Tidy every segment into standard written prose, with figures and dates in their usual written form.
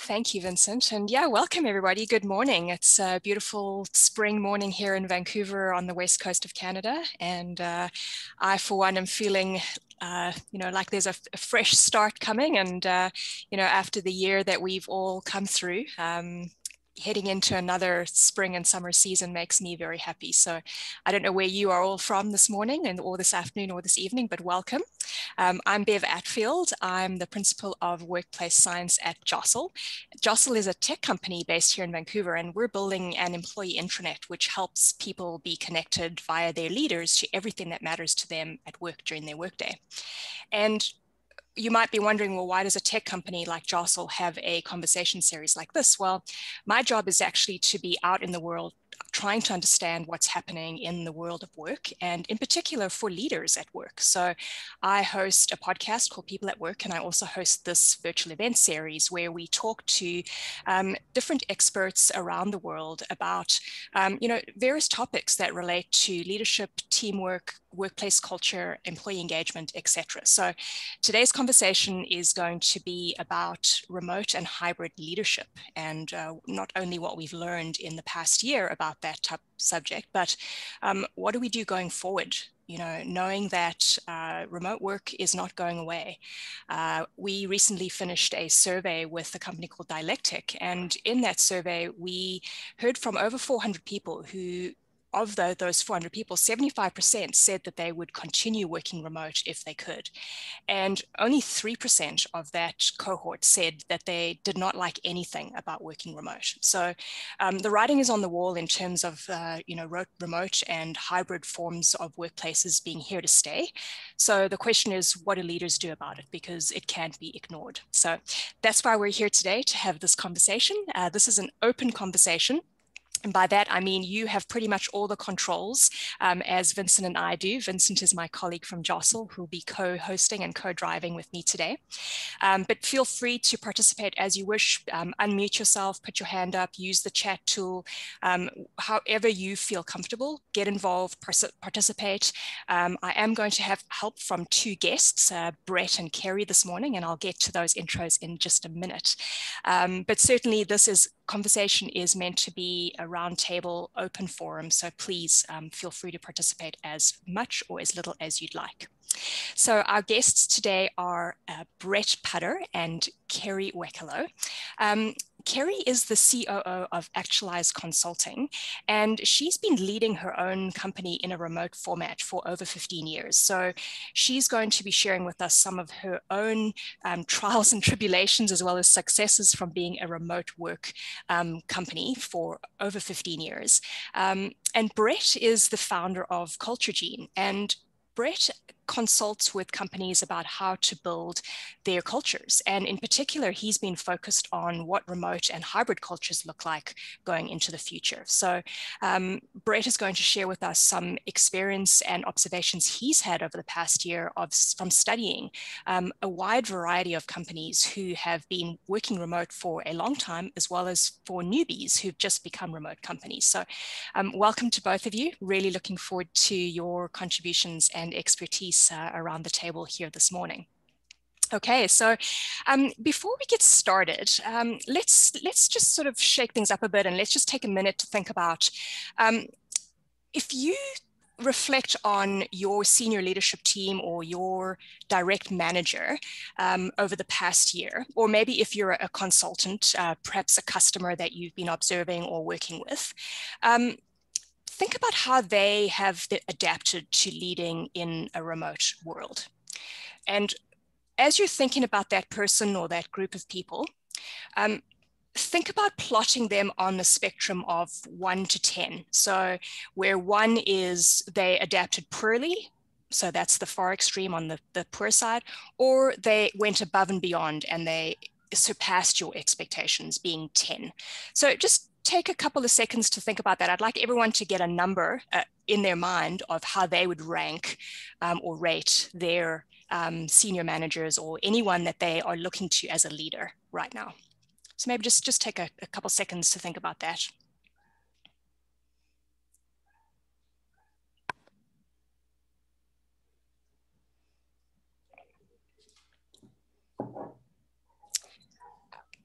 Thank you, Vincent. And yeah, welcome everybody. Good morning. It's a beautiful spring morning here in Vancouver on the west coast of Canada. And I, for one, am feeling like there's a fresh start coming. And, after the year that we've all come through, heading into another spring and summer season makes me very happy. So I don't know where you are all from this morning or this afternoon or this evening, but welcome. I'm Bev Atfield. I'm the principal of workplace science at Jostle. Jostle is a tech company based here in Vancouver, and we're building an employee intranet which helps people be connected via their leaders to everything that matters to them at work during their workday. And you might be wondering, well, why does a tech company like Jostle have a conversation series like this? Well, my job is actually to be out in the world trying to understand what's happening in the world of work, and in particular for leaders at work. So I host a podcast called People at Work, and I also host this virtual event series where we talk to different experts around the world about various topics that relate to leadership, teamwork, workplace culture, employee engagement, etc. So today's conversation is going to be about remote and hybrid leadership, and not only what we've learned in the past year about that type of subject, but what do we do going forward? Knowing that remote work is not going away. We recently finished a survey with a company called Dialectic, and in that survey, we heard from over 400 people who, of those 400 people, 75% said that they would continue working remote if they could. And only 3% of that cohort said that they did not like anything about working remote. So the writing is on the wall in terms of remote and hybrid forms of workplaces being here to stay. So the question is, what do leaders do about it? Because it can't be ignored. So that's why we're here today, to have this conversation. This is an open conversation. And by that, I mean you have pretty much all the controls, as Vincent and I do. Vincent is my colleague from Jostle, who will be co-hosting and co-driving with me today. But feel free to participate as you wish. Unmute yourself, put your hand up, use the chat tool. However you feel comfortable, get involved, participate. I am going to have help from two guests, Brett and Kerry, this morning, and I'll get to those intros in just a minute. But certainly this conversation is meant to be a roundtable open forum, so please feel free to participate as much or as little as you'd like. So our guests today are Bretton Putter and Kerry Wekelo. Kerry is the COO of Actualize Consulting, and she's been leading her own company in a remote format for over 15 years. So she's going to be sharing with us some of her own trials and tribulations, as well as successes from being a remote work company for over 15 years. And Brett is the founder of CultureGene, and Brett consults with companies about how to build their cultures. And in particular, he's been focused on what remote and hybrid cultures look like going into the future. So Brett is going to share with us some experience and observations he's had over the past year from studying a wide variety of companies who have been working remote for a long time, as well as for newbies who've just become remote companies. So welcome to both of you. Really looking forward to your contributions and expertise around the table here this morning. Okay, so before we get started, let's just sort of shake things up a bit, and let's just take a minute to think about if you reflect on your senior leadership team or your direct manager over the past year, or maybe if you're a consultant, perhaps a customer that you've been observing or working with, think about how they have adapted to leading in a remote world. And as you're thinking about that person or that group of people, think about plotting them on the spectrum of 1 to 10. So where 1 is they adapted poorly, so that's the far extreme on the poor side, or they went above and beyond and they surpassed your expectations, being 10. So just take a couple of seconds to think about that. I'd like everyone to get a number in their mind of how they would rank or rate their senior managers or anyone that they are looking to as a leader right now. So maybe just take a couple seconds to think about that.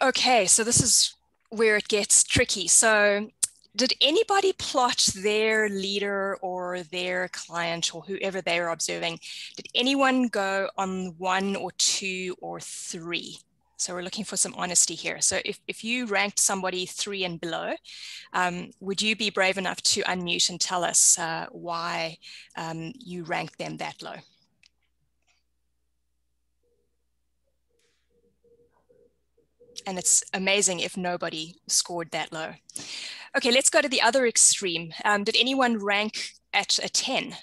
Okay, so this is where it gets tricky. So did anybody plot their leader or their client or whoever they are observing? Did anyone go on 1 or 2 or 3? So we're looking for some honesty here. So if you ranked somebody 3 and below, would you be brave enough to unmute and tell us why you ranked them that low? And it's amazing if nobody scored that low. Okay, let's go to the other extreme. Did anyone rank at a 10?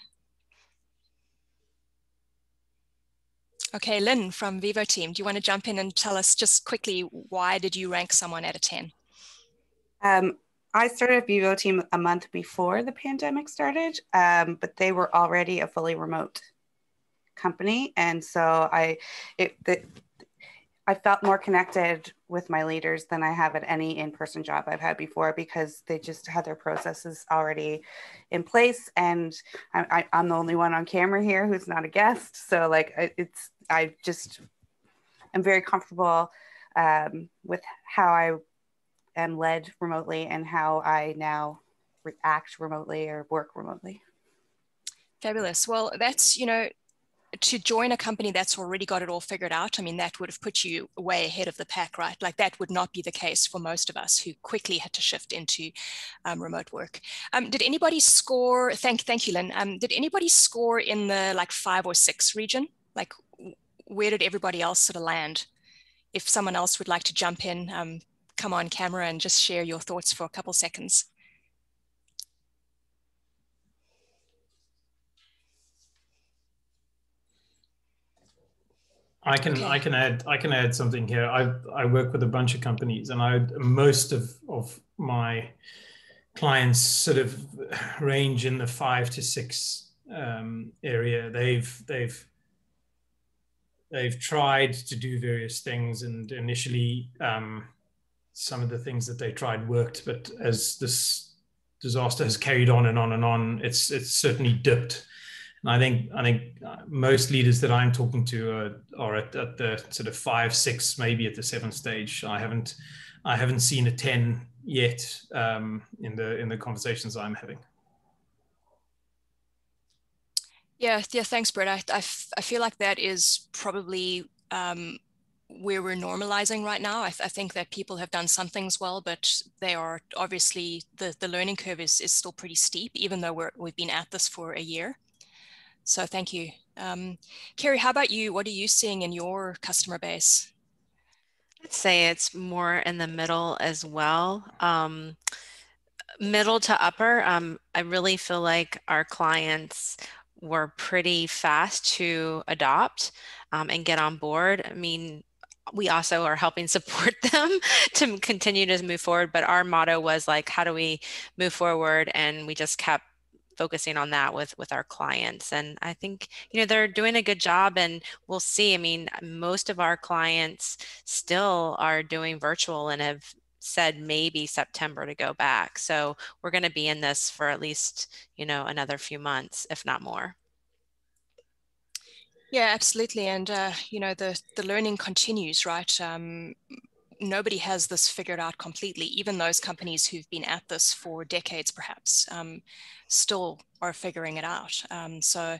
Okay, Lynn from Vivo Team, do you want to jump in and tell us just quickly, why did you rank someone at a 10? I started Vivo Team a month before the pandemic started, but they were already a fully remote company. And so I felt more connected with my leaders than I have at any in-person job I've had before, because they just had their processes already in place. And I'm the only one on camera here who's not a guest. So like, I'm very comfortable with how I am led remotely and how I now react remotely or work remotely. Fabulous. Well, that's, to join a company that's already got it all figured out, I mean, that would have put you way ahead of the pack, right? Like that would not be the case for most of us who quickly had to shift into remote work. Did anybody score, thank you, Lynn. Did anybody score in the like 5 or 6 region? Like where did everybody else sort of land? If someone else would like to jump in, come on camera and just share your thoughts for a couple seconds. I can add something here. I work with a bunch of companies, and most of my clients sort of range in the 5 to 6 area. They've tried to do various things, and initially some of the things that they tried worked, but as this disaster has carried on and on and on, it's certainly dipped. And I think most leaders that I'm talking to are at the sort of 5, 6, maybe at the 7 stage. I haven't seen a 10 yet in the conversations I'm having. Yeah, thanks, Brett. I feel like that is probably where we're normalizing right now. I think that people have done some things well, but they are obviously, the learning curve is still pretty steep, even though we've been at this for a year. So thank you. Kerry, how about you? What are you seeing in your customer base? I'd say it's more in the middle as well. Middle to upper, I really feel like our clients were pretty fast to adopt and get on board. I mean, we also are helping support them to continue to move forward, but our motto was like, how do we move forward? And we just kept focusing on that with our clients. And I think, they're doing a good job, and we'll see. I mean, most of our clients still are doing virtual and have said maybe September to go back. So we're going to be in this for at least, another few months, if not more. Yeah, absolutely. And, the learning continues, right? Nobody has this figured out completely. Even those companies who've been at this for decades, perhaps, still are figuring it out. So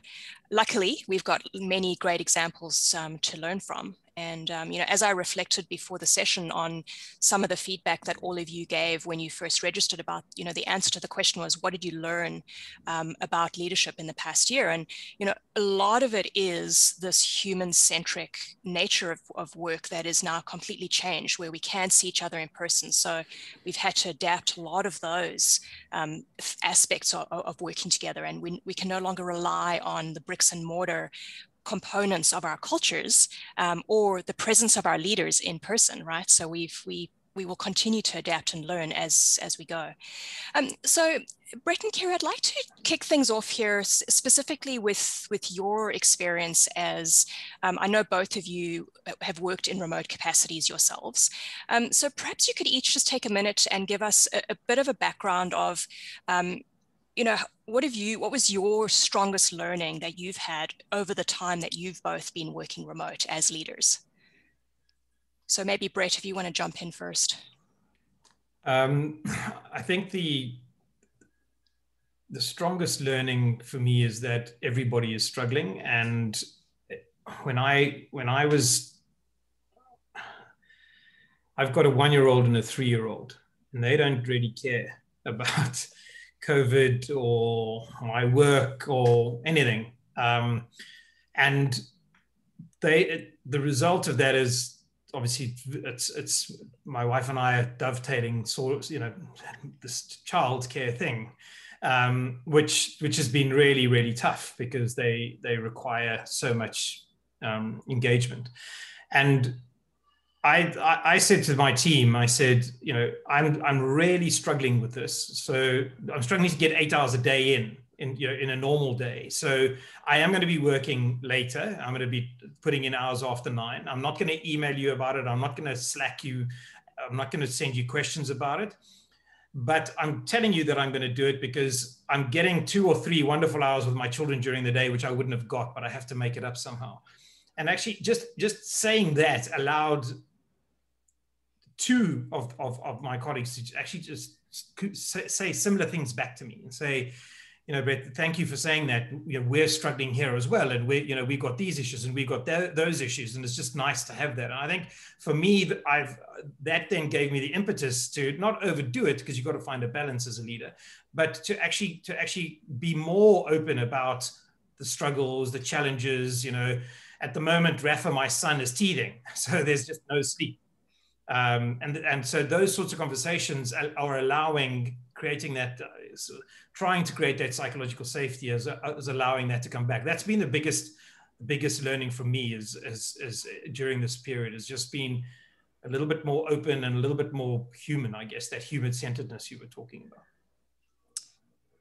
luckily, we've got many great examples to learn from. And, as I reflected before the session on some of the feedback that all of you gave when you first registered about, the answer to the question was, what did you learn about leadership in the past year? And, a lot of it is this human-centric nature of work that is now completely changed, where we can see each other in person. So we've had to adapt a lot of those aspects of working together. And we can no longer rely on the bricks and mortar components of our cultures or the presence of our leaders in person, right? So we will continue to adapt and learn as we go. So Brett and Kerry, I'd like to kick things off here specifically with your experience as, I know both of you have worked in remote capacities yourselves. So perhaps you could each just take a minute and give us a bit of a background of, what was your strongest learning that you've had over the time that you've both been working remote as leaders? So maybe Brett, if you want to jump in first. I think the strongest learning for me is that everybody is struggling. And when I was, I've got a 1-year-old and a 3-year-old, and they don't really care about COVID or my work or anything. And the result of that is obviously it's my wife and I are dovetailing this childcare thing, which has been really, really tough because they require so much engagement. And I said to my team, I said, I'm really struggling with this. So I'm struggling to get 8 hours a day in a normal day. So I am going to be working later. I'm going to be putting in hours after 9. I'm not going to email you about it. I'm not going to Slack you. I'm not going to send you questions about it. But I'm telling you that I'm going to do it because I'm getting 2 or 3 wonderful hours with my children during the day, which I wouldn't have got, but I have to make it up somehow. And actually just saying that allowed 2 of my colleagues to actually just say similar things back to me and say, Brett, thank you for saying that. We're struggling here as well, and we've got these issues and we've got those issues, and it's just nice to have that. And I think for me, that then gave me the impetus to not overdo it, because you've got to find a balance as a leader, but to actually be more open about the struggles, the challenges. At the moment, Rafa, my son, is teething, so there's just no sleep. And so those sorts of conversations are creating that, trying to create that psychological safety as allowing that to come back. That's been the biggest learning for me is during this period, has just been a little bit more open and a little bit more human, I guess, that human-centeredness you were talking about.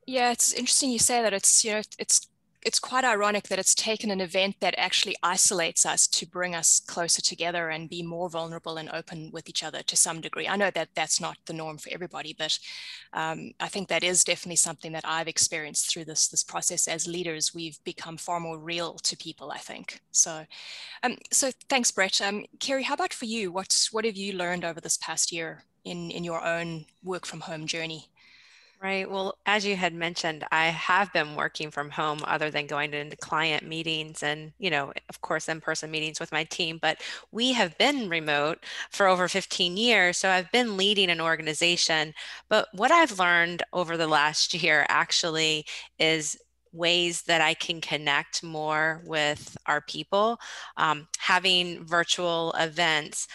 Yeah, it's interesting you say that. It's quite ironic that it's taken an event that actually isolates us to bring us closer together and be more vulnerable and open with each other to some degree. I know that that's not the norm for everybody, but I think that is definitely something that I've experienced through this process. As leaders, we've become far more real to people, I think. So thanks, Brett. Kerry, how about for you? What have you learned over this past year in your own work from home journey? Right. Well, as you had mentioned, I have been working from home other than going into client meetings and, of course, in-person meetings with my team. But we have been remote for over 15 years. So I've been leading an organization. But what I've learned over the last year actually is ways that I can connect more with our people, having virtual events,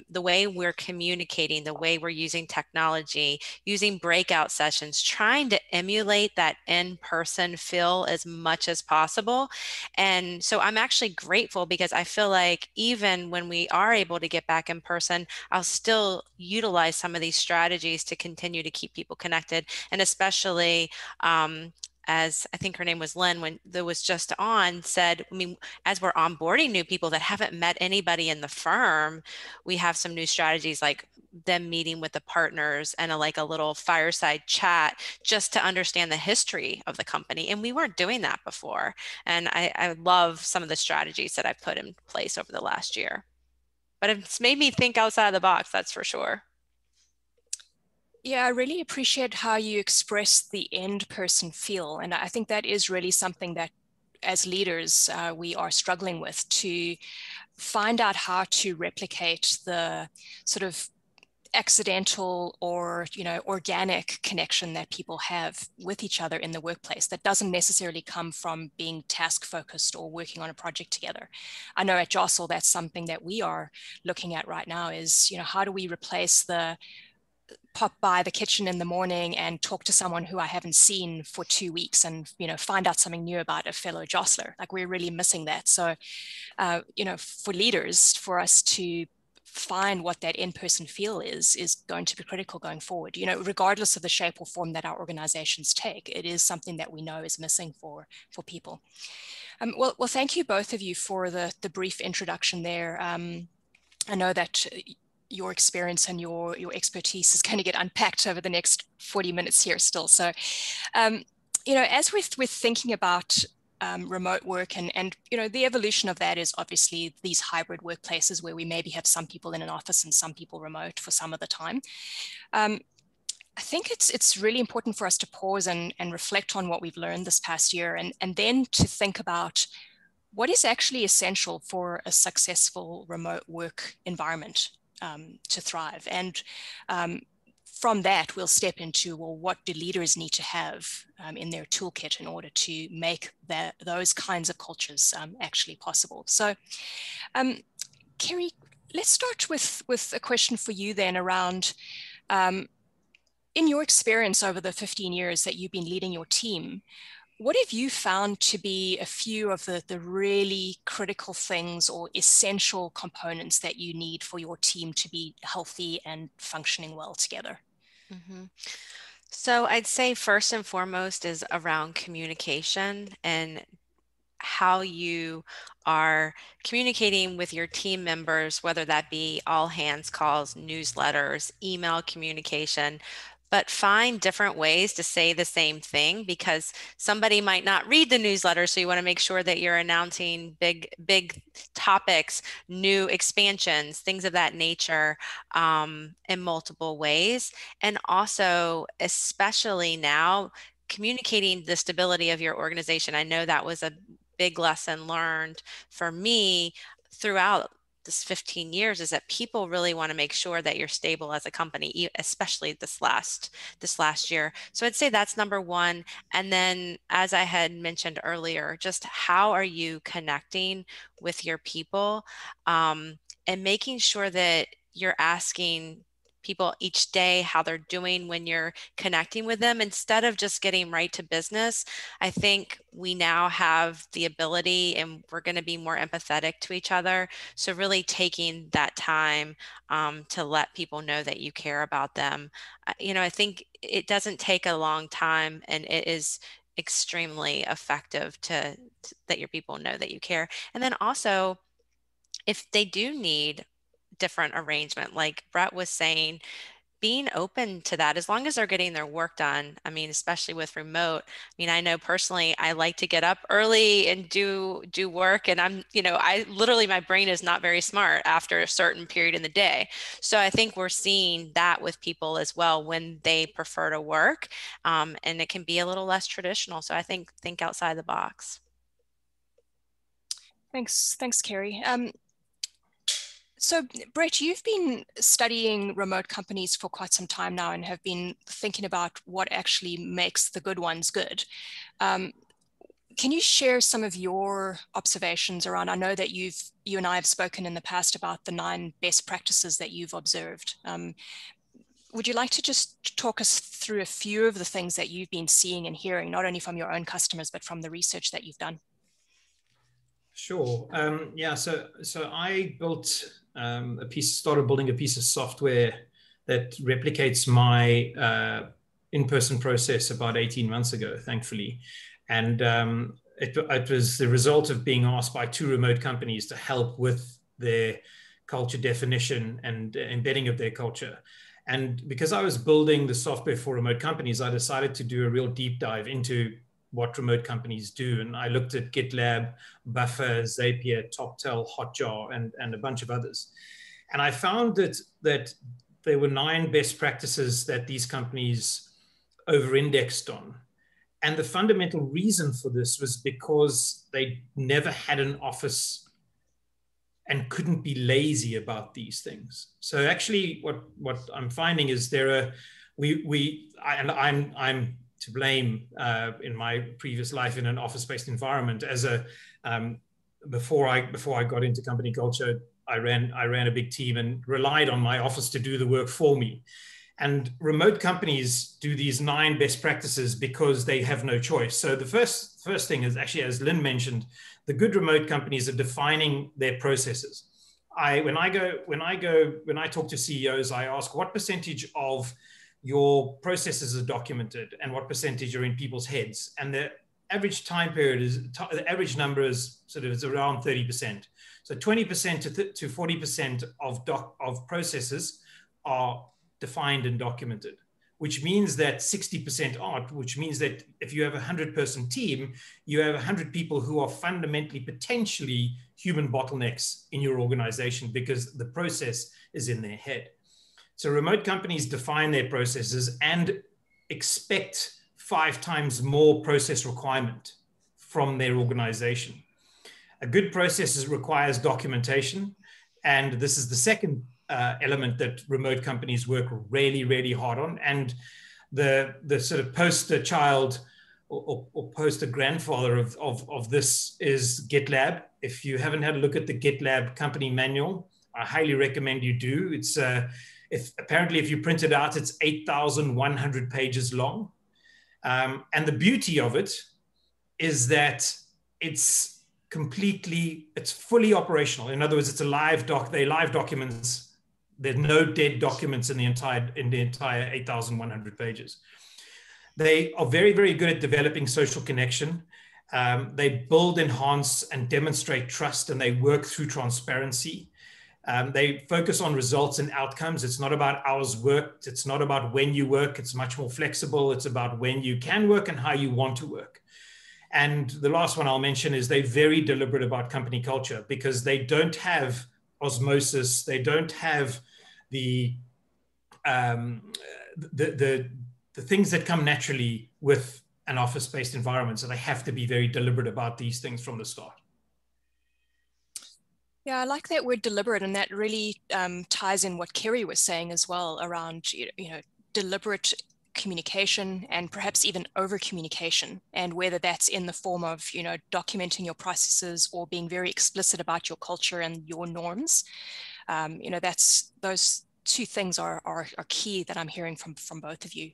the way we're communicating, the way we're using technology, using breakout sessions, trying to emulate that in-person feel as much as possible. And so I'm actually grateful because I feel like even when we are able to get back in person, I'll still utilize some of these strategies to continue to keep people connected. And especially, as I think her name was Lynn, when there was just on, said, as we're onboarding new people that haven't met anybody in the firm, we have some new strategies like them meeting with the partners and a little fireside chat just to understand the history of the company. And we weren't doing that before. And I love some of the strategies that I've put in place over the last year. But it's made me think outside the box, that's for sure. Yeah, I really appreciate how you express the end person feel. And I think that is really something that as leaders, we are struggling with, to find out how to replicate the sort of accidental or organic connection that people have with each other in the workplace that doesn't necessarily come from being task focused or working on a project together. I know at Jostle that's something that we are looking at right now is, how do we replace the pop by the kitchen in the morning and talk to someone who I haven't seen for 2 weeks and, find out something new about a fellow jostler. Like, we're really missing that. So, for leaders, for us to find what that in-person feel is going to be critical going forward, regardless of the shape or form that our organizations take. It is something that we know is missing for people. Well, thank you both of you for the brief introduction there. I know that your experience and your expertise is going to get unpacked over the next 40 minutes here still. So, as we're thinking about remote work and you know, the evolution of that is obviously these hybrid workplaces where we maybe have some people in an office and some people remote for some of the time. I think it's really important for us to pause and reflect on what we've learned this past year, and then to think about what is actually essential for a successful remote work environment to thrive. And from that, we'll step into, well, what do leaders need to have in their toolkit in order to make those kinds of cultures actually possible? So, Kerry, let's start with a question for you then around, in your experience over the 15 years that you've been leading your team, what have you found to be a few of the really critical things or essential components that you need for your team to be healthy and functioning well together? Mm-hmm. So I'd say first and foremost is around communication and how you are communicating with your team members, whether that be all hands calls, newsletters, email communication, but find different ways to say the same thing, because somebody might not read the newsletter. So you want to make sure that you're announcing big topics, new expansions, things of that nature, in multiple ways. And also, especially now, communicating the stability of your organization. I know that was a big lesson learned for me throughout this 15 years, is that people really want to make sure that you're stable as a company, especially this last year. So I'd say that's number one. And then, as I had mentioned earlier, just how are you connecting with your people, and making sure that you're asking people each day how they're doing when you're connecting with them, instead of just getting right to business. I think we now have the ability, and we're going to be more empathetic to each other. So really taking that time to let people know that you care about them. I think it doesn't take a long time, and it is extremely effective to that your people know that you care. And then also, if they do need different arrangement, like Brett was saying, being open to that, as long as they're getting their work done. I mean, especially with remote. I mean, I know personally, I like to get up early and do work, and I literally, my brain is not very smart after a certain period in the day. So I think we're seeing that with people as well when they prefer to work, and it can be a little less traditional. So I think outside the box. Thanks, Kerry. So, Brett, you've been studying remote companies for quite some time now and have been thinking about what actually makes the good ones good. Can you share some of your observations around? I know that you and I have spoken in the past about the 9 best practices that you've observed. Would you like to just talk us through a few of the things that you've been seeing and hearing, not only from your own customers, but from the research that you've done? Sure. Yeah. So I started building a piece of software that replicates my in-person process about 18 months ago, thankfully. And it was the result of being asked by 2 remote companies to help with their culture definition and embedding of their culture. And because I was building the software for remote companies, I decided to do a real deep dive into what remote companies do. And I looked at GitLab, Buffer, Zapier, TopTel, Hotjar, and a bunch of others. And I found that there were 9 best practices that these companies over-indexed on. And the fundamental reason for this was because they never had an office and couldn't be lazy about these things. So actually what I'm finding is I'm to blame in my previous life in an office-based environment. Before I got into company culture, I ran a big team and relied on my office to do the work for me. And remote companies do these 9 best practices because they have no choice. So the first thing is actually, as Lynn mentioned, the good remote companies are defining their processes. When I talk to CEOs, I ask what percentage of your processes are documented and what percentage are in people's heads. And the average time period the average number is it's around 30%. So 20% to 40% of processes are defined and documented, which means that 60% aren't, which means that if you have a 100-person team, you have 100 people who are fundamentally potentially human bottlenecks in your organization because the process is in their head. So remote companies define their processes and expect 5 times more process requirement from their organization. A good process requires documentation. And this is the second element that remote companies work really, really hard on. And the sort of poster child or poster grandfather of this is GitLab. If you haven't had a look at the GitLab company manual, I highly recommend you do. It's apparently if you print it out, it's 8,100 pages long. And the beauty of it is that it's fully operational. In other words, it's a live they're live documents. There's no dead documents in the entire 8,100 pages. They are very, very good at developing social connection. They build, enhance, and demonstrate trust, and they work through transparency. They focus on results and outcomes. It's not about hours worked. It's not about when you work. It's much more flexible. It's about when you can work and how you want to work. And the last one I'll mention is they're very deliberate about company culture because they don't have osmosis. They don't have the things that come naturally with an office-based environment. So they have to be very deliberate about these things from the start. Yeah, I like that word deliberate, and that really ties in what Kerry was saying as well around deliberate communication and perhaps even over communication, and whether that's in the form of documenting your processes or being very explicit about your culture and your norms. That's those two things are key that I'm hearing from both of you.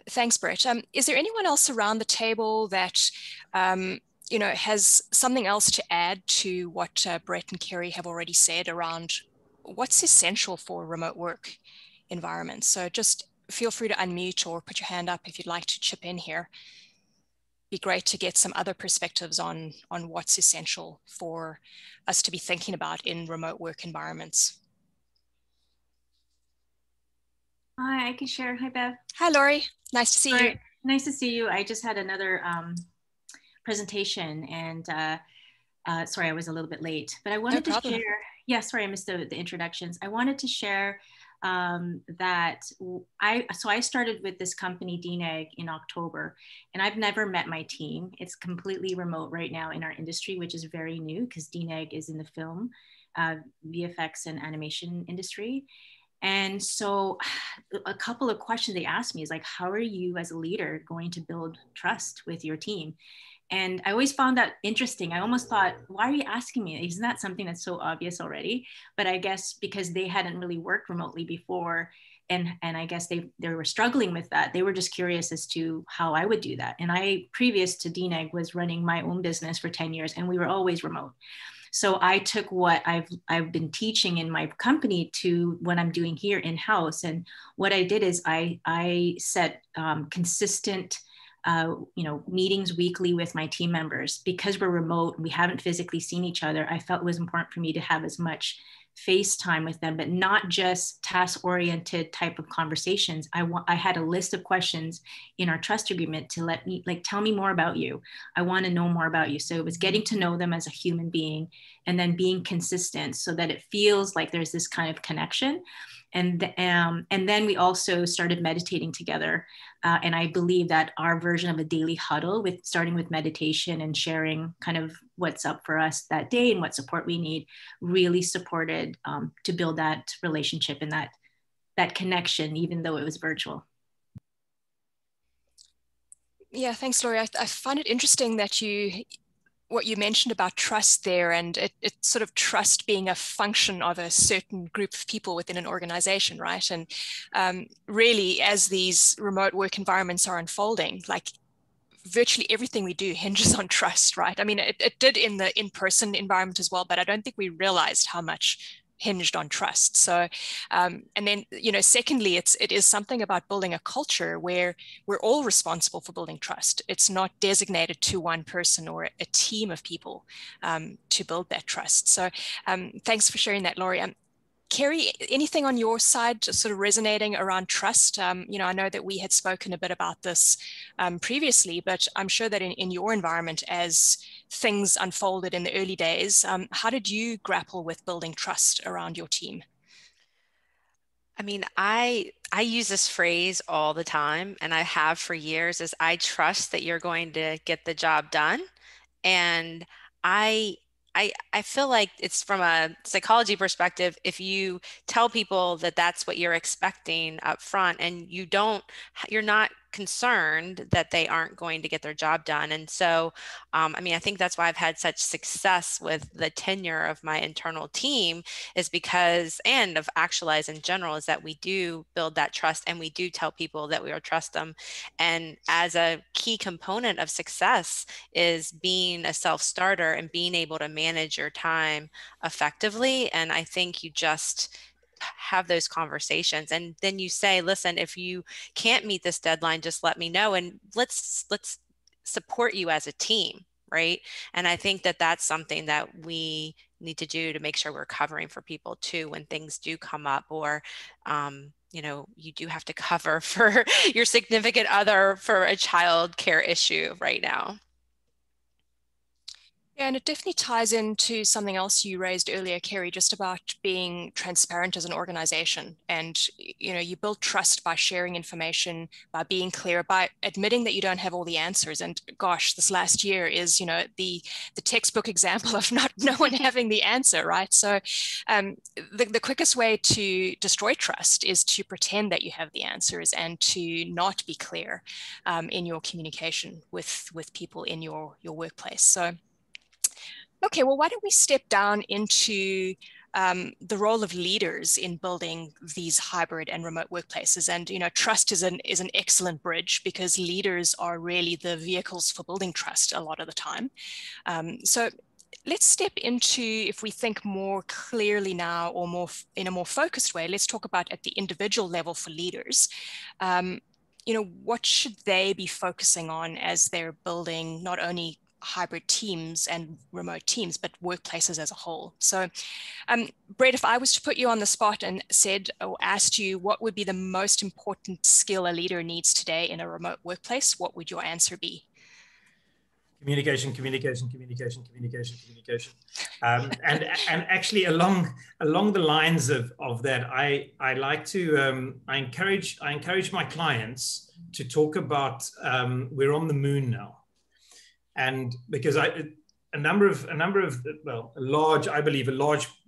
Thanks, Brett. Is there anyone else around the table that has something else to add to what Brett and Kerry have already said around what's essential for remote work environments? So just feel free to unmute or put your hand up if you'd like to chip in here. Be great to get some other perspectives on what's essential for us to be thinking about in remote work environments. Hi, I can share. Hi, Bev. Hi, Laurie. Nice to see you. Nice to see you. I just had another presentation, and sorry, I was a little bit late, but I wanted to share. Yeah, sorry, I missed the introductions. I wanted to share that I started with this company DNEG in October, and I've never met my team. It's completely remote right now in our industry, which is very new because DNEG is in the film, VFX and animation industry. And so a couple of questions they asked me is like, how are you as a leader going to build trust with your team? And I always found that interesting. I almost thought, why are you asking me? Isn't that something that's so obvious already? But I guess because they hadn't really worked remotely before, and I guess they were struggling with that. They were just curious as to how I would do that. And I, previous to DNEG, was running my own business for 10 years, and we were always remote. So I took what I've been teaching in my company to what I'm doing here in-house. And what I did is I set consistent meetings weekly with my team members. Because we're remote, we haven't physically seen each other. I felt it was important for me to have as much FaceTime with them, but not just task-oriented type of conversations. I had a list of questions in our trust agreement to tell me more about you. I want to know more about you. So it was getting to know them as a human being, and then being consistent so that it feels like there's this kind of connection. And then we also started meditating together. And I believe that our version of a daily huddle, starting with meditation and sharing kind of what's up for us that day and what support we need, really supported to build that relationship and that connection, even though it was virtual. Yeah, thanks, Laurie. I find it interesting that what you mentioned about trust there, and it's sort of trust being a function of a certain group of people within an organization, right? And really, as these remote work environments are unfolding, like virtually everything we do hinges on trust, right? I mean, it did in the in-person environment as well, but I don't think we realized how much hinged on trust. So, and then, secondly, it is something about building a culture where we're all responsible for building trust. It's not designated to one person or a team of people to build that trust. So thanks for sharing that, Laurie. Kerry, anything on your side just sort of resonating around trust? You know, I know that we had spoken a bit about this previously, but I'm sure that in your environment, as things unfolded in the early days, how did you grapple with building trust around your team? I mean, I use this phrase all the time, and I have for years, is I trust that you're going to get the job done. And I I feel like it's from a psychology perspective, if you tell people that that's what you're expecting up front and you're not concerned that they aren't going to get their job done. And so, I mean, I think that's why I've had such success with the tenure of my internal team is because, and of Actualize in general, is that we do build that trust and we do tell people that we will trust them. And as a key component of success is being a self-starter and being able to manage your time effectively. And I think you just have those conversations and then you say, listen, if you can't meet this deadline, just let me know and let's support you as a team, right? And I think that that's something that we need to do to make sure we're covering for people too when things do come up, or you know, you do have to cover for your significant other for a child care issue right now. Yeah, and it definitely ties into something else you raised earlier, Kerry, just about being transparent as an organization. And, you know, you build trust by sharing information, by being clear, by admitting that you don't have all the answers. And gosh, this last year is, you know, the textbook example of no one having the answer, right? So the quickest way to destroy trust is to pretend that you have the answers and to not be clear in your communication with people in your workplace. So okay, well, why don't we step down into the role of leaders in building these hybrid and remote workplaces? And, you know, trust is an excellent bridge because leaders are really the vehicles for building trust a lot of the time. So let's step into, if we think more clearly now or more in a more focused way, let's talk about at the individual level for leaders. You know, what should they be focusing on as they're building not only hybrid teams and remote teams, but workplaces as a whole? So, Brett, if I was to put you on the spot and said or asked you what would be the most important skill a leader needs today in a remote workplace, what would your answer be? Communication. And actually along the lines of that, I like to I encourage my clients to talk about we're on the moon now. And because I believe a large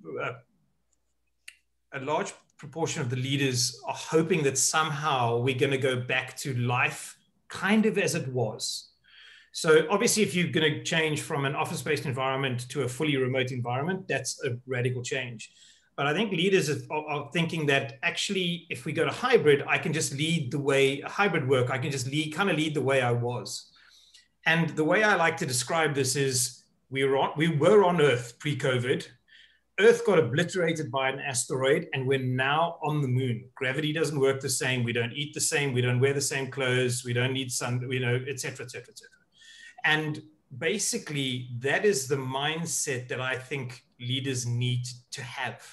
proportion of the leaders are hoping that somehow we're going to go back to life kind of as it was. So obviously, if you're going to change from an office-based environment to a fully remote environment, that's a radical change. But I think leaders are thinking that actually, if we go to hybrid, I can just lead the way hybrid work. I can just lead the way I was. And the way I like to describe this is we were on Earth pre-COVID. Earth got obliterated by an asteroid, and we're now on the moon. Gravity doesn't work the same. We don't eat the same. We don't wear the same clothes. We don't need sun, et cetera, et cetera, et cetera. And basically, that is the mindset that I think leaders need to have.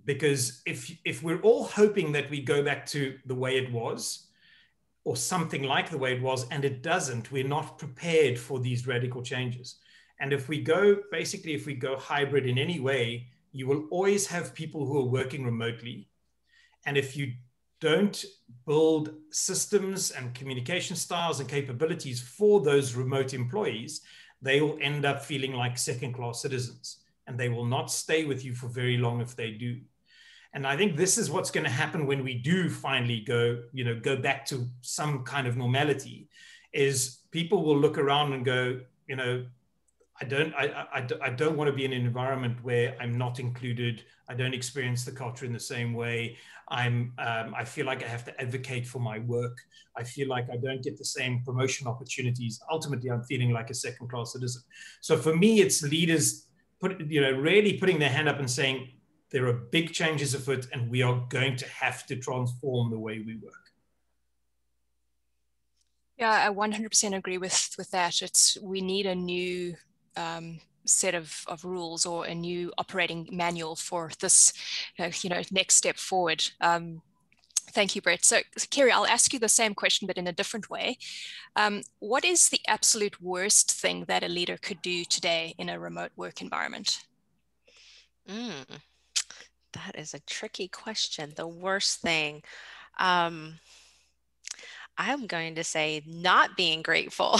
Because if we're all hoping that we go back to the way it was, or something like the way it was, and it doesn't, we're not prepared for these radical changes. And if we go hybrid in any way, you will always have people who are working remotely. And if you don't build systems and communication styles and capabilities for those remote employees, they will end up feeling like second-class citizens, and they will not stay with you for very long if they do. And I think this is what's going to happen when we do finally go back to some kind of normality, is people will look around and go, I don't want to be in an environment where I'm not included. I don't experience the culture in the same way. I feel like I have to advocate for my work. I feel like I don't get the same promotion opportunities. Ultimately, I'm feeling like a second-class citizen. So for me, it's leaders really putting their hand up and saying, there are big changes afoot, and we are going to have to transform the way we work. Yeah, I 100% agree with that. We need a new set of rules or a new operating manual for this, next step forward. Thank you, Brett. So, Kerry, I'll ask you the same question, but in a different way. What is the absolute worst thing that a leader could do today in a remote work environment? That is a tricky question. The worst thing. I'm going to say not being grateful.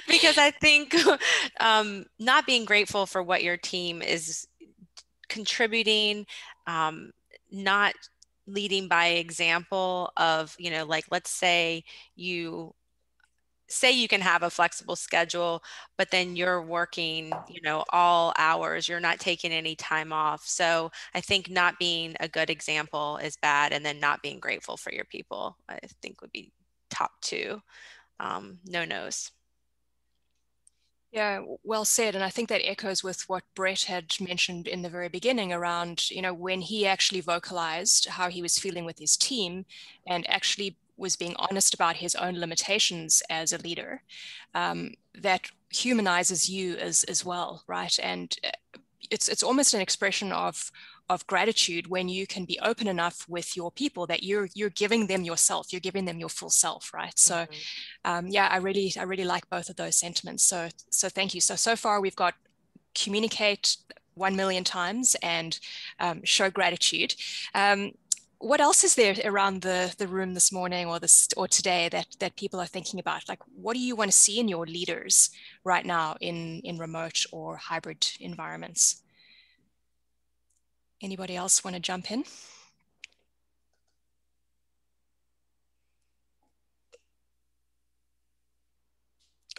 Because I think not being grateful for what your team is contributing, not leading by example of, like, let's say you can have a flexible schedule, but then you're working, all hours, you're not taking any time off. So I think not being a good example is bad. And then not being grateful for your people, I think would be top two no-nos. Yeah, well said. And I think that echoes with what Brett had mentioned in the very beginning around, when he actually vocalized how he was feeling with his team and actually was being honest about his own limitations as a leader, that humanizes you as well, right? And it's almost an expression of gratitude when you can be open enough with your people that you're giving them yourself, you're giving them your full self, right? So yeah, I really like both of those sentiments. So thank you. So far we've got communicate 1 million times and show gratitude. What else is there around the room this morning or today that people are thinking about? Like, what do you want to see in your leaders right now in remote or hybrid environments? Anybody else want to jump in?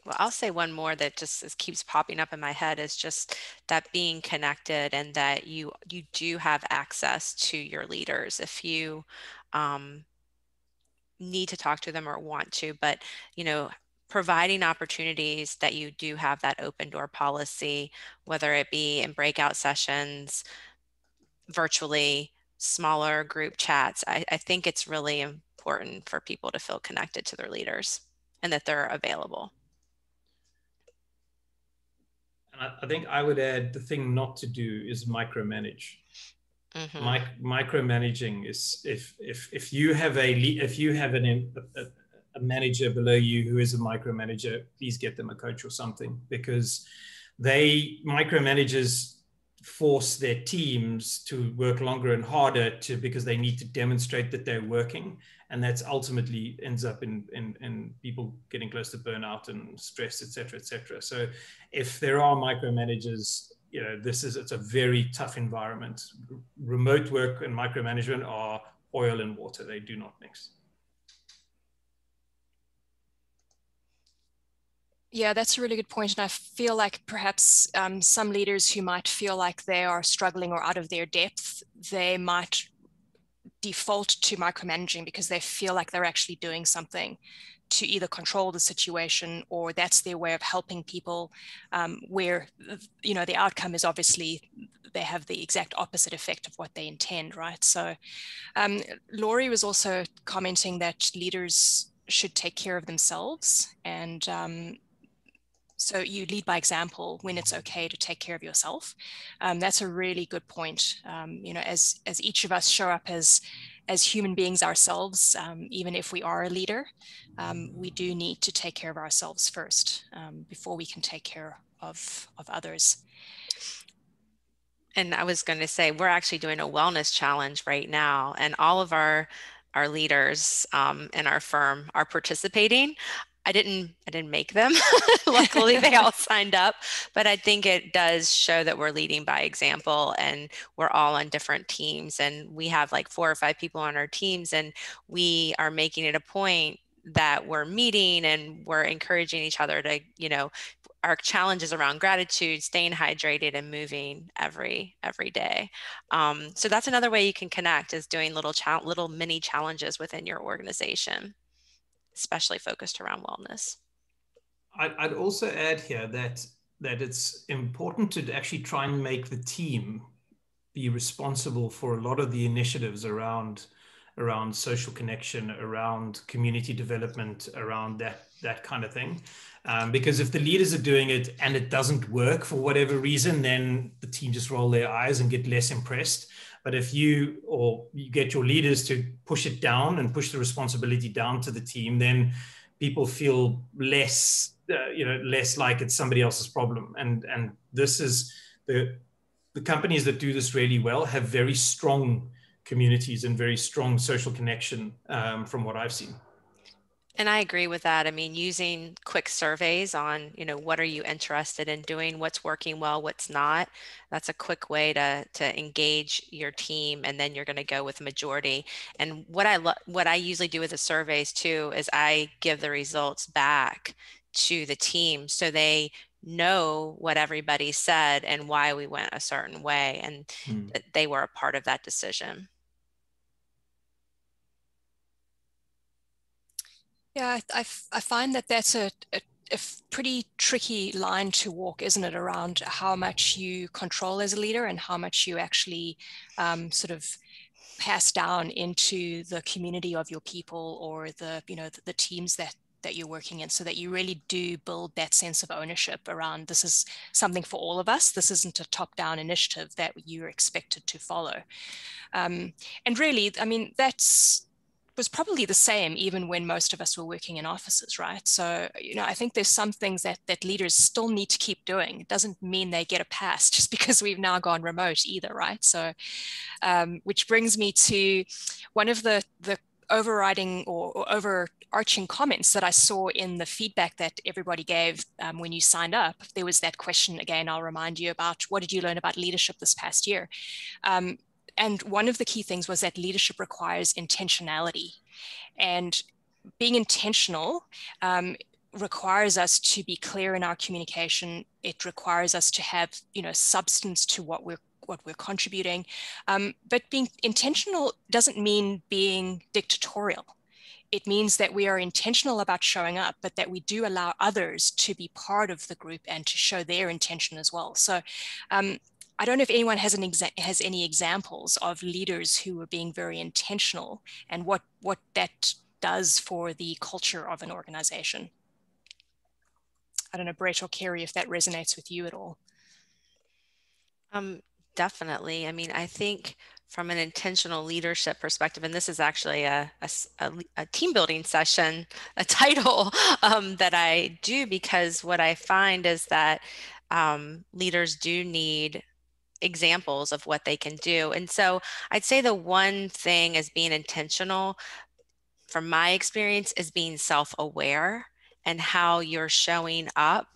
Well, I'll say one more that just keeps popping up in my head is just that being connected and that you do have access to your leaders if you need to talk to them or want to, but providing opportunities that you do have that open door policy, whether it be in breakout sessions, virtually, smaller group chats. I think it's really important for people to feel connected to their leaders and that they're available. And I think I would add the thing not to do is micromanage. Micromanaging is if you have a manager below you who is a micromanager, please get them a coach or something, because micromanagers force their teams to work longer and harder because they need to demonstrate that they're working, and that's ultimately ends up in people getting close to burnout and stress, etc. So if there are micromanagers, it's a very tough environment. Remote work and micromanagement are oil and water. They do not mix. Yeah, that's a really good point. And I feel like perhaps some leaders who might feel like they are struggling or out of their depth, they might default to micromanaging because they feel like they're actually doing something to either control the situation, or that's their way of helping people, where the outcome is obviously they have the exact opposite effect of what they intend, right? So Laurie was also commenting that leaders should take care of themselves, and so you lead by example when it's okay to take care of yourself. That's a really good point. As each of us show up as human beings ourselves, even if we are a leader, we do need to take care of ourselves first before we can take care of others. And I was going to say, we're actually doing a wellness challenge right now, and all of our leaders in our firm are participating. I didn't make them. Luckily, they all signed up. But I think it does show that we're leading by example, and we're all on different teams. And we have like 4 or 5 people on our teams, and we are making it a point that we're meeting and we're encouraging each other to, our challenges around gratitude, staying hydrated, and moving every day. So that's another way you can connect, is doing little mini challenges within your organization, especially focused around wellness. I'd also add here that it's important to actually try and make the team be responsible for a lot of the initiatives around around social connection, around community development, around that kind of thing. Because if the leaders are doing it and it doesn't work for whatever reason, then the team just roll their eyes and get less impressed. But if you get your leaders to push it down and push the responsibility down to the team, then people feel less, less like it's somebody else's problem. And this is the companies that do this really well have very strong communities and very strong social connection, from what I've seen. And I agree with that. I mean, using quick surveys on, what are you interested in doing, what's working well, what's not. That's a quick way to engage your team, and then you're going to go with majority. And what I usually do with the surveys too is I give the results back to the team so they know what everybody said and why we went a certain way, and that they were a part of that decision. Yeah, I find that that's a pretty tricky line to walk, isn't it, around how much you control as a leader and how much you actually sort of pass down into the community of your people, or the teams that you're working in, so that you really do build that sense of ownership around, this is something for all of us. This isn't a top-down initiative that you're expected to follow. And really, I mean, was probably the same even when most of us were working in offices, right? So, I think there's some things that leaders still need to keep doing. It doesn't mean they get a pass just because we've now gone remote either, right? So, which brings me to one of the overriding or overarching comments that I saw in the feedback that everybody gave when you signed up. There was that question, again, I'll remind you about, what did you learn about leadership this past year? And one of the key things was that leadership requires intentionality. And being intentional requires us to be clear in our communication. It requires us to have, substance to what we're contributing. But being intentional doesn't mean being dictatorial. It means that we are intentional about showing up, but that we do allow others to be part of the group and to show their intention as well. So I don't know if anyone has any examples of leaders who are being very intentional, and what that does for the culture of an organization. I don't know, Brett or Kerry, if that resonates with you at all. Definitely. I mean, I think from an intentional leadership perspective, and this is actually a team building session, a title that I do, because what I find is that leaders do need examples of what they can do. And so I'd say the one thing is being intentional, from my experience, is being self-aware and how you're showing up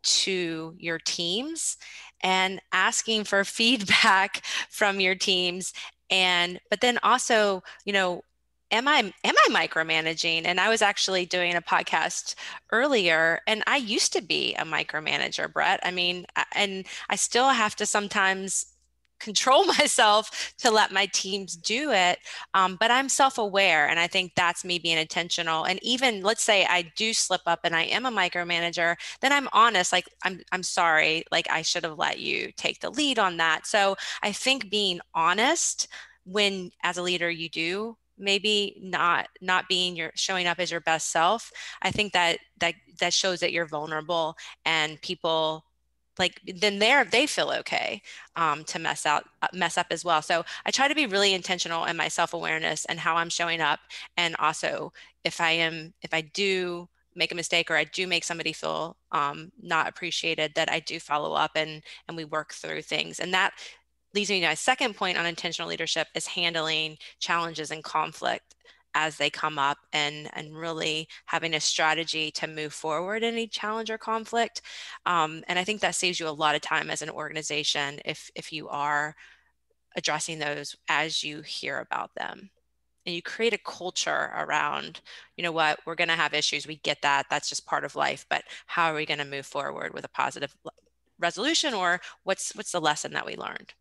to your teams and asking for feedback from your teams. But then also, am I micromanaging? And I was actually doing a podcast earlier, and I used to be a micromanager, Brett. I mean, and I still have to sometimes control myself to let my teams do it. But I'm self-aware, and I think that's me being intentional. And even, let's say I do slip up and I am a micromanager, then I'm honest, like, I'm sorry, like, I should have let you take the lead on that. So I think being honest when, as a leader, you do maybe not being showing up as your best self, I think that shows that you're vulnerable, and people, like, then they feel okay to mess up as well. So I try to be really intentional in my self-awareness and how I'm showing up. And also, if I do make a mistake, or I do make somebody feel not appreciated, that I do follow up and we work through things. And that leads me to my second point on intentional leadership, is handling challenges and conflict as they come up, and really having a strategy to move forward in any challenge or conflict. And I think that saves you a lot of time as an organization if you are addressing those as you hear about them. And you create a culture around, what, we're going to have issues. We get that. That's just part of life. But how are we going to move forward with a positive resolution, or what's the lesson that we learned?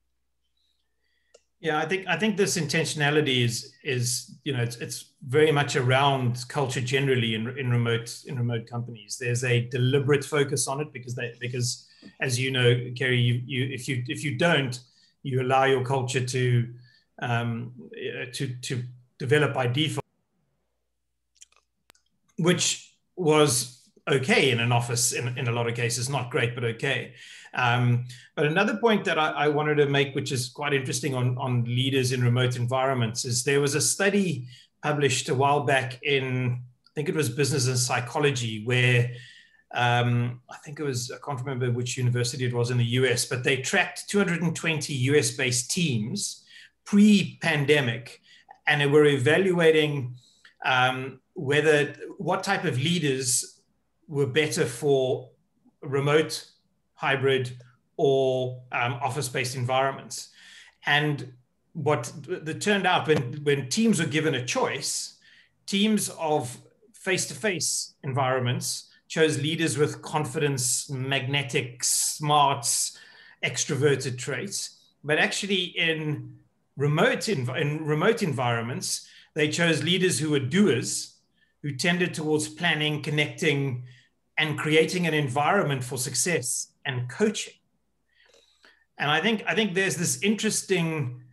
Yeah, I think this intentionality is it's very much around culture generally in remote companies. There's a deliberate focus on it because as you know, Kerry, if you don't, you allow your culture to developed by default, which was okay in an office in a lot of cases, not great, but okay. But another point that I wanted to make, which is quite interesting on leaders in remote environments, is there was a study published a while back in, I think it was Business and Psychology, where I think it was, I can't remember which university it was in the US, but they tracked 220 US-based teams pre-pandemic, and they were evaluating what type of leaders were better for remote, hybrid, or office-based environments. And what turned out, when teams were given a choice, teams of face-to-face environments chose leaders with confidence, magnetic, smarts, extroverted traits. But actually in remote environments, they chose leaders who were doers, who tended towards planning, connecting, and creating an environment for success and coaching. And I think there's this interesting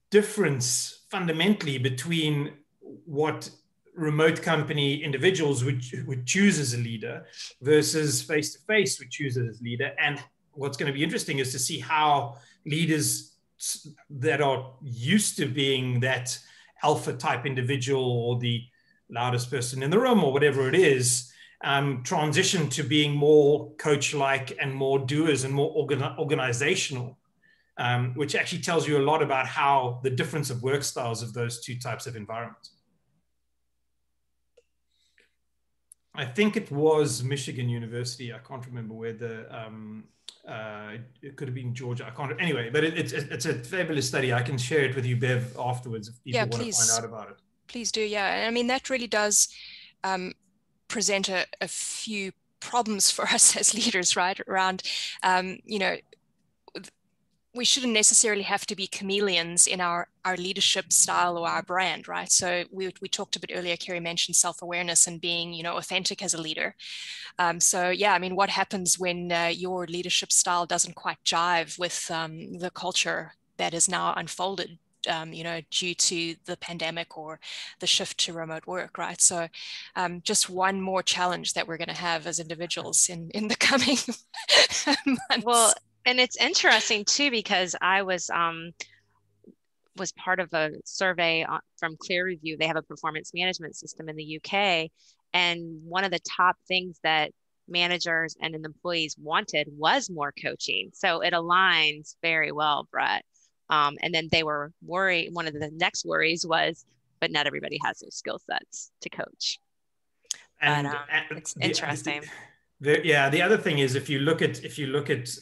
difference fundamentally between what remote company individuals would choose as a leader versus face-to-face would choose as a leader. And what's going to be interesting is to see how leaders that are used to being that alpha type individual or the loudest person in the room or whatever it is, transition to being more coach-like and more doers and more organizational, which actually tells you a lot about how the difference of work styles of those two types of environments. I think it was Michigan University. I can't remember where it could have been Georgia. I can't. Anyway, but it's a fabulous study. I can share it with you, Bev, afterwards if people want to find out about it. Please do. Yeah, I mean that really does present a few problems for us as leaders, right? Around, we shouldn't necessarily have to be chameleons in our leadership style or our brand, right? So we talked a bit earlier, Kerry mentioned self-awareness and being, authentic as a leader. So yeah, I mean, what happens when your leadership style doesn't quite jive with the culture that is now unfolded, due to the pandemic or the shift to remote work, right? So just one more challenge that we're going to have as individuals in the coming months. Well, and it's interesting too, because I was part of a survey from Clear Review. They have a performance management system in the UK. And one of the top things that managers and employees wanted was more coaching. So it aligns very well, Brett. And then they were worried. One of the next worries was, but not everybody has those skill sets to coach. And it's interesting. The other thing is, if you look at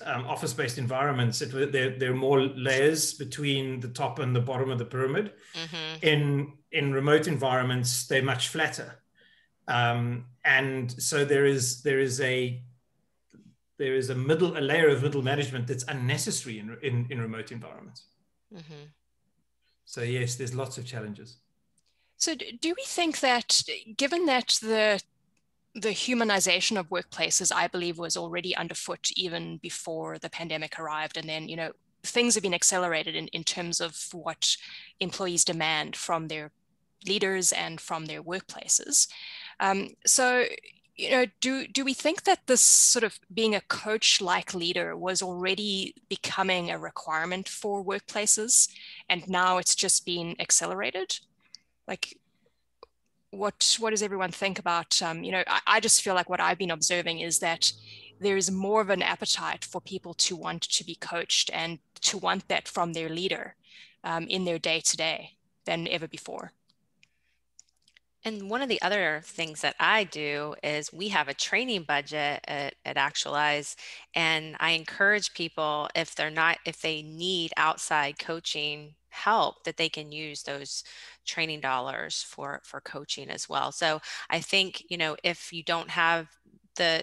office-based environments, there are more layers between the top and the bottom of the pyramid. Mm-hmm. In remote environments, they're much flatter, and so there is a layer of middle management that's unnecessary in remote environments. Mm-hmm. So yes, there's lots of challenges. So do we think that, given that the humanization of workplaces, I believe, was already underfoot even before the pandemic arrived, and then things have been accelerated in terms of what employees demand from their leaders and from their workplaces. So do we think that this sort of being a coach-like leader was already becoming a requirement for workplaces, and now it's just been accelerated? Like, what does everyone think about, I just feel like what I've been observing is that there is more of an appetite for people to want to be coached and to want that from their leader in their day-to-day than ever before. And one of the other things that I do is we have a training budget at Actualize, and I encourage people, if they need outside coaching help, that they can use those training dollars for coaching as well. So I think, if you don't have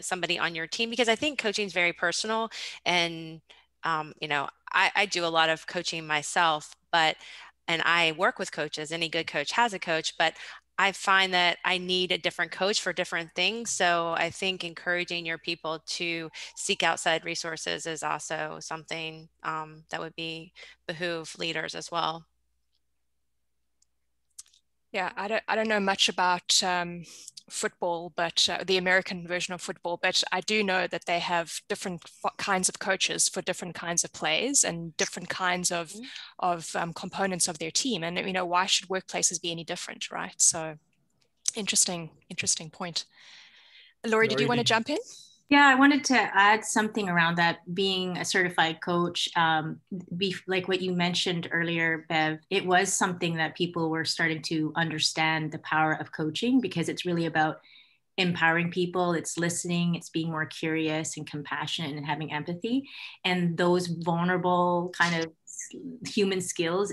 somebody on your team, because I think coaching is very personal, and I do a lot of coaching myself, and I work with coaches. Any good coach has a coach, but I find that I need a different coach for different things. So I think encouraging your people to seek outside resources is also something that would behoove leaders as well. Yeah, I don't know much about football, but the American version of football, but I do know that they have different kinds of coaches for different kinds of plays and different kinds of components of their team. And, you know, why should workplaces be any different, right? So interesting point. Laurie, did you want to jump in? Yeah, I wanted to add something around that. Being a certified coach, like what you mentioned earlier, Bev, it was something that people were starting to understand the power of coaching, because it's really about empowering people. It's listening, it's being more curious and compassionate and having empathy. And those vulnerable kind of human skills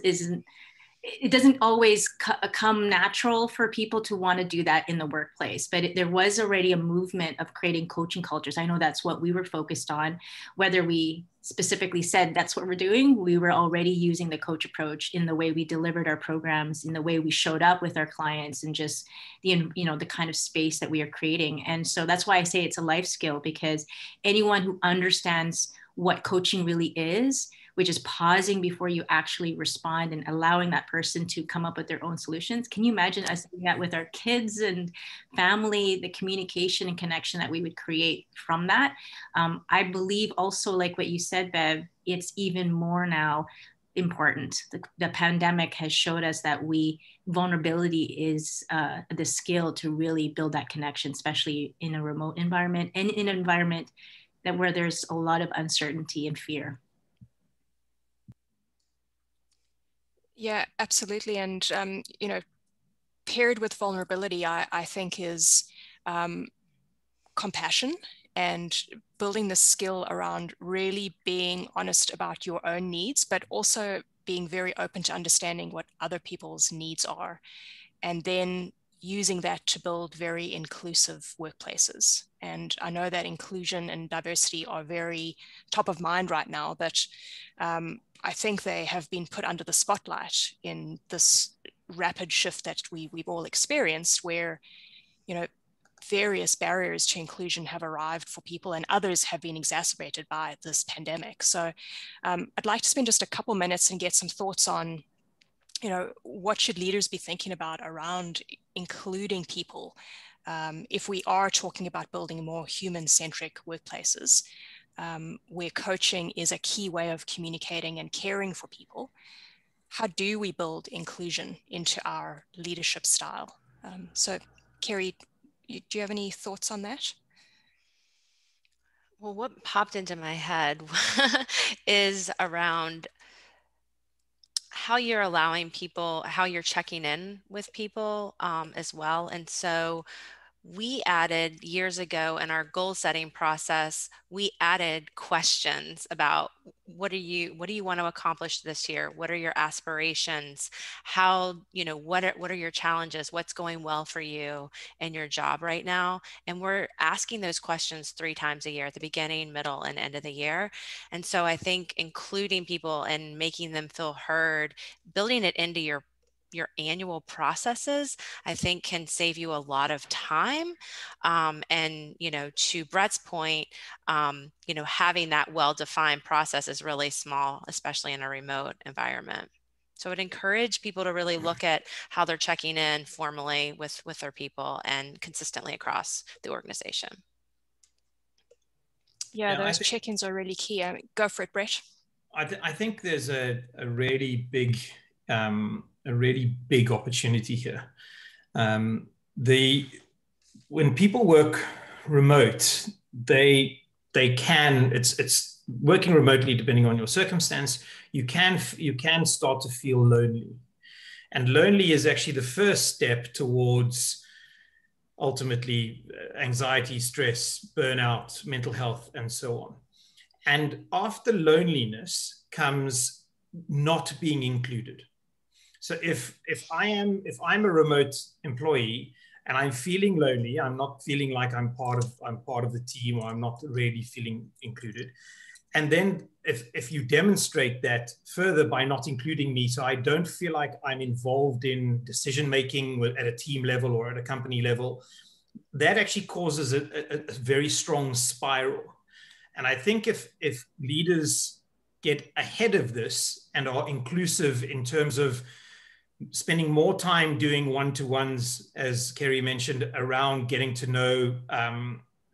it doesn't always come natural for people to want to do that in the workplace, but there was already a movement of creating coaching cultures. I know that's what we were focused on. Whether we specifically said that's what we're doing, we were already using the coach approach in the way we delivered our programs, in the way we showed up with our clients, and just the kind of space that we are creating. And so that's why I say it's a life skill, because anyone who understands what coaching really is, which is pausing before you actually respond and allowing that person to come up with their own solutions. Can you imagine us doing that with our kids and family, the communication and connection that we would create from that? I believe also, like what you said, Bev, it's even more now important. The pandemic has showed us that vulnerability is the skill to really build that connection, especially in a remote environment and in an environment where there's a lot of uncertainty and fear. Yeah, absolutely. And, paired with vulnerability, I think is compassion and building the skill around really being honest about your own needs, but also being very open to understanding what other people's needs are. And then using that to build very inclusive workplaces. And I know that inclusion and diversity are very top of mind right now, but I think they have been put under the spotlight in this rapid shift that we've all experienced, where, various barriers to inclusion have arrived for people, and others have been exacerbated by this pandemic. So I'd like to spend just a couple minutes and get some thoughts on, what should leaders be thinking about around including people if we are talking about building more human-centric workplaces, where coaching is a key way of communicating and caring for people. How do we build inclusion into our leadership style? So, Kerry, do you have any thoughts on that? Well, what popped into my head is around how you're allowing people, how you're checking in with people as well. And so we added years ago in our goal setting process, we added questions about what do you want to accomplish this year? What are your aspirations? How, what are your challenges? What's going well for you in your job right now? And we're asking those questions 3 times a year, at the beginning, middle, and end of the year. And so I think including people and making them feel heard, building it into your annual processes, I think can save you a lot of time. And, to Brett's point, having that well-defined process is really small, especially in a remote environment. So I'd encourage people to really look at how they're checking in formally with their people and consistently across the organization. Yeah, those check-ins are really key. Go for it, Brett. I think there's a really big opportunity here. When people work remote, it's working remotely, depending on your circumstance, you can start to feel lonely. And lonely is actually the first step towards ultimately anxiety, stress, burnout, mental health, and so on. And after loneliness comes not being included. So if I'm a remote employee and I'm feeling lonely, I'm not feeling like I'm part of the team, or I'm not really feeling included. And then if you demonstrate that further by not including me, so I don't feel like I'm involved in decision making at a team level or at a company level, that actually causes a very strong spiral. And I think if leaders get ahead of this and are inclusive in terms of spending more time doing one-to-ones, as Kerry mentioned, around getting to know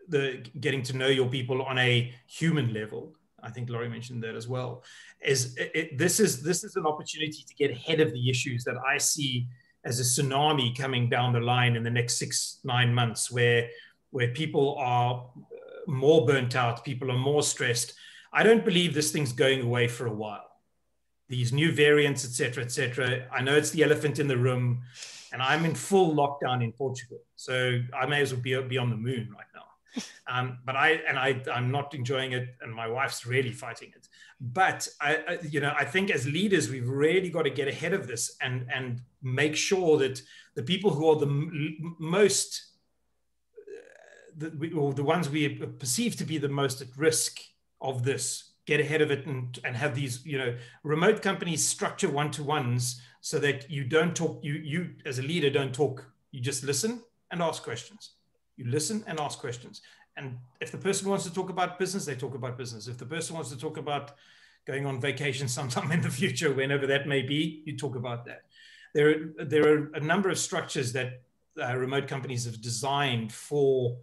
your people on a human level. I think Laurie mentioned that as well. This is an opportunity to get ahead of the issues that I see as a tsunami coming down the line in the next 6-9 months, where people are more burnt out, people are more stressed. I don't believe this thing's going away for a while. These new variants, et cetera, I know it's the elephant in the room, and I'm in full lockdown in Portugal, so I may as well be on the moon right now. But I'm not enjoying it, and my wife's really fighting it. But I think as leaders, we've really got to get ahead of this and make sure that the people who are the most, or the ones we perceive to be the most at risk of this, get ahead of it and have these, remote companies structure one-to-ones so that you don't talk, you as a leader don't talk, you just listen and ask questions. You listen and ask questions. And if the person wants to talk about business, they talk about business. If the person wants to talk about going on vacation sometime in the future, whenever that may be, you talk about that. There are a number of structures that remote companies have designed for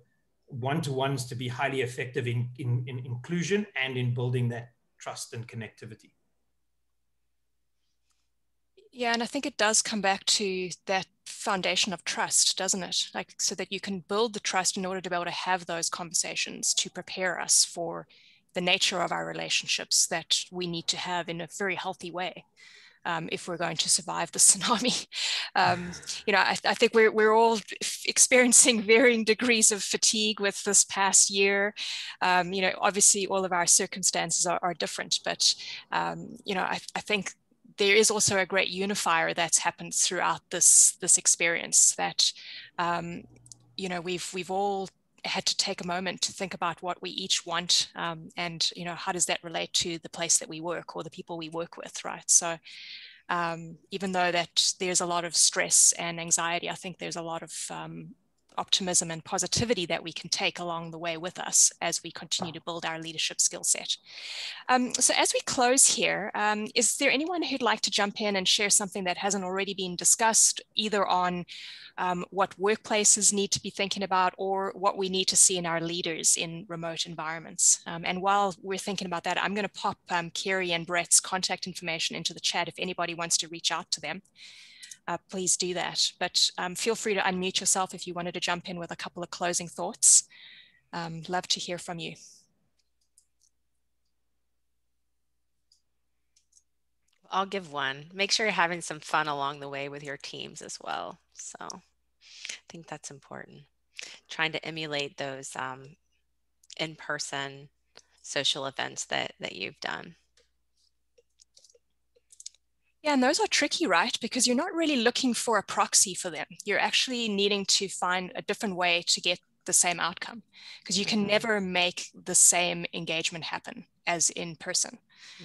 one-to-ones to be highly effective in inclusion and in building that trust and connectivity. Yeah, and I think it does come back to that foundation of trust, doesn't it? Like, so that you can build the trust in order to be able to have those conversations to prepare us for the nature of our relationships that we need to have in a very healthy way. If we're going to survive the tsunami. I think we're all experiencing varying degrees of fatigue with this past year. Obviously all of our circumstances are different, but I think there is also a great unifier that's happened throughout this experience that, we've all had to take a moment to think about what we each want, and how does that relate to the place that we work or the people we work with, right? So even though that there's a lot of stress and anxiety, I think there's a lot of optimism and positivity that we can take along the way with us as we continue to build our leadership skill set. So as we close here, is there anyone who'd like to jump in and share something that hasn't already been discussed, either on what workplaces need to be thinking about or what we need to see in our leaders in remote environments? And while we're thinking about that, I'm going to pop Kerry and Brett's contact information into the chat if anybody wants to reach out to them. Please do that. But feel free to unmute yourself if you wanted to jump in with a couple of closing thoughts. Love to hear from you. I'll give one. Make sure you're having some fun along the way with your teams as well. So I think that's important. Trying to emulate those in-person social events that you've done. Yeah, and those are tricky, right? Because you're not really looking for a proxy for them. You're actually needing to find a different way to get the same outcome, because you can never make the same engagement happen as in person.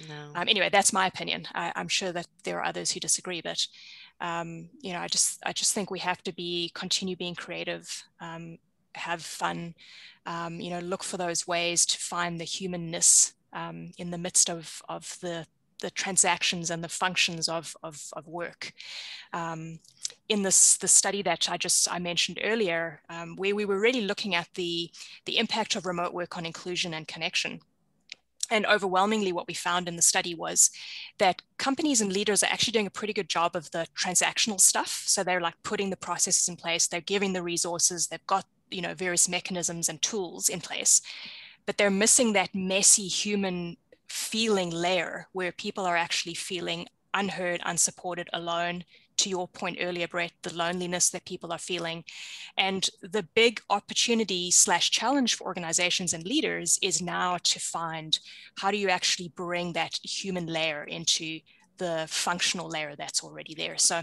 No. Anyway, that's my opinion. I'm sure that there are others who disagree, but I just think we have to continue being creative, have fun, look for those ways to find the humanness in the midst of the transactions and the functions of work. In the study that I mentioned earlier, where we were really looking at the impact of remote work on inclusion and connection. And overwhelmingly what we found in the study was that companies and leaders are actually doing a pretty good job of the transactional stuff. So they're like putting the processes in place, they're giving the resources, they've got various mechanisms and tools in place, but they're missing that messy human feeling layer where people are actually feeling unheard, unsupported, alone. To your point earlier, Brett, the loneliness that people are feeling. And the big opportunity / challenge for organizations and leaders is now to find, how do you actually bring that human layer into the functional layer that's already there? So,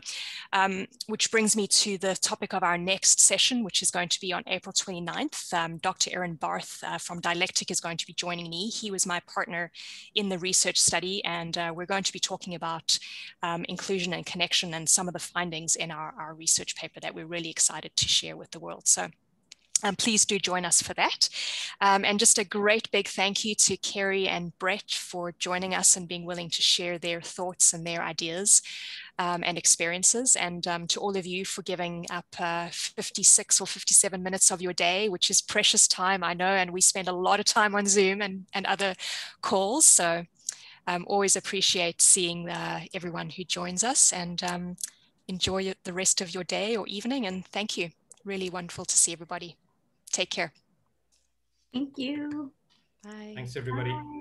which brings me to the topic of our next session, which is going to be on April 29th. Dr. Aaron Barth from Dialectic is going to be joining me. He was my partner in the research study, and we're going to be talking about inclusion and connection and some of the findings in our research paper that we're really excited to share with the world. So Please do join us for that. And just a great big thank you to Kerry and Brett for joining us and being willing to share their thoughts and their ideas and experiences. And to all of you for giving up 56 or 57 minutes of your day, which is precious time, I know, and we spend a lot of time on Zoom and other calls. So always appreciate seeing everyone who joins us, and enjoy the rest of your day or evening. And thank you. Really wonderful to see everybody. Take care. Thank you. Bye. Thanks, everybody. Bye.